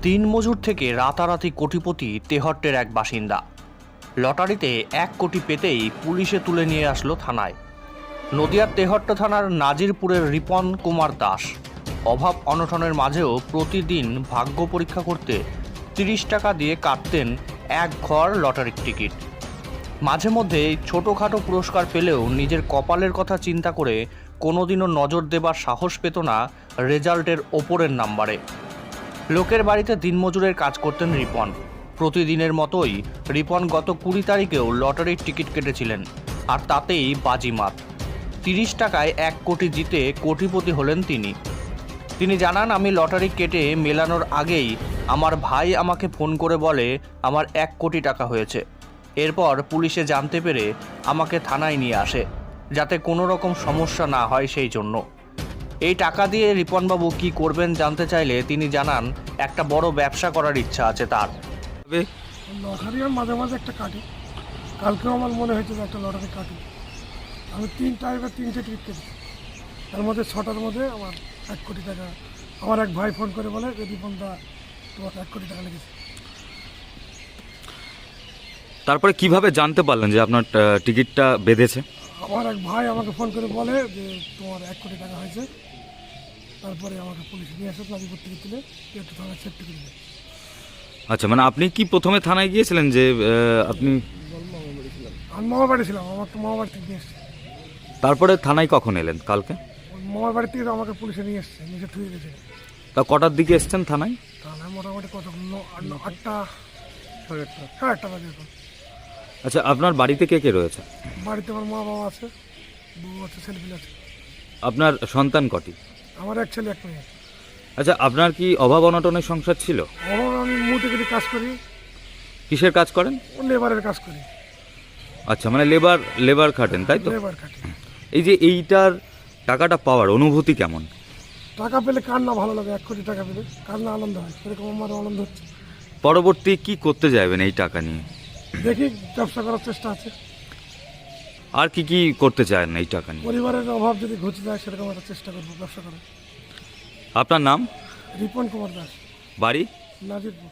দিনমজুর থেকে রাতারাতি কোটিপতি তেহট্টের এক বাসিন্দা। লটারিতে 1 কোটি পেতেই পুলিশে তুলে নিয়ে আসলো থানায়। নদিয়ার তেহট্ট থানার নাজিরপুরের রিপন কুমার দাস অভাব অনটনের মাঝেও প্রতিদিন ভাগ্য পরীক্ষা করতে 30 টাকা দিয়ে কাটতেন এক ঘর লটারির টিকিট। মাঝে মধ্যে ছোটোখাটো পুরস্কার পেলেও নিজের কপালের কথা চিন্তা করে কোনোদিনও নজর দেবার সাহস পেত না রেজাল্টের ওপরের নাম্বারে। লোকের বাড়িতে দিনমজুরের কাজ করতেন রিপন। প্রতিদিনের মতোই রিপন গত 20 তারিখেও লটারির টিকিট কেটেছিলেন, আর তাতেই বাজিমাত। 30 টাকায় 1 কোটি জিতে কোটিপতি হলেন তিনি জানান, আমি লটারি কেটে মেলানোর আগেই আমার ভাই আমাকে ফোন করে বলে আমার 1 কোটি টাকা হয়েছে। এরপর পুলিশে জানতে পেরে আমাকে থানায় নিয়ে আসে, যাতে কোনো রকম সমস্যা না হয় সেই জন্য। এই টাকা দিয়ে রিপনবাবু কি করবেন জানতে চাইলে তিনি জানান, একটা বড় ব্যবসা করার ইচ্ছা আছে তার। লটারি আমি মাঝে মাঝে একটা কাটি। কালকেও আমার মনে হয়েছে যে একটা লটারি কাটি। আমি 3টে টিকিট কেটেছি। তার মধ্যে 6টার মধ্যে আমার 1 কোটি টাকা। আমার এক ভাই ফোন করে বলে যে রিপনদা তোমার 1 কোটি টাকা লেগেছে। তারপরে কিভাবে জানতে পারলেন যে আপনার টিকিটটা বেঁধেছে? আমার এক ভাই আমাকে ফোন করে বলে যে তোমার 1 কোটি টাকা হয়েছে। তারপরে আমাকে পুলিশ নিয়ে আসে, নাজিরপুর থেকে তুলে একটু থানায় সেফটি করে দেয়। আচ্ছা, মানে আপনি কি প্রথমে থানায় গিয়েছিলেন যে আপনি? আমি মামার বাড়ি ছিলাম, আমাকে মামার বাড়ি থেকে নিয়ে এসছে। তারপরে থানায় কখন এলেন? কালকে মামার বাড়ি থেকে আমাকে পুলিশে নিয়ে এসছে, নিচে থুয়ে গেছে। তা কটার দিকে এসছেন থানায়? থানায় মোটামুটি কত 8টা 8:30 বাজে এখন। আচ্ছা, আপনার বাড়িতে কে কে রয়েছে? বাড়িতে আমার মা বাবা আছে, বউ আছে, ছেলেপিলে আছে। আপনার সন্তান কটি? আমার এক ছেলে এক মেয়ে। আচ্ছা, আপনার কি অভাব অনটনের সংসার ছিল? আমি মুটে গেলে কাজ করি। কিসের কাজ করেন? লেবারের কাজ করি। আচ্ছা, মানে লেবার খাটেন, তাই তো? লেবার খাটি। এই যে এইটার টাকাটা পাওয়ার অনুভূতি কেমন? টাকা পেলে কার না ভালো লাগে? 1 কোটি টাকা পেলে কার না আনন্দ হয়? সেরকম আমার আনন্দ হচ্ছে। পরবর্তী কি করতে যাবেন এই টাকা নিয়ে? দেখি, ব্যবসা করার চেষ্টা আছে। আর কি কি করতে চান এই টাকা নিয়ে? পরিবারের অভাব যদি ঘুচে যায় সেরকম একটা চেষ্টা করবো ব্যবসা করার। আপনার নাম? রিপন কুমার দাস, বাড়ি? নাজিরপুর।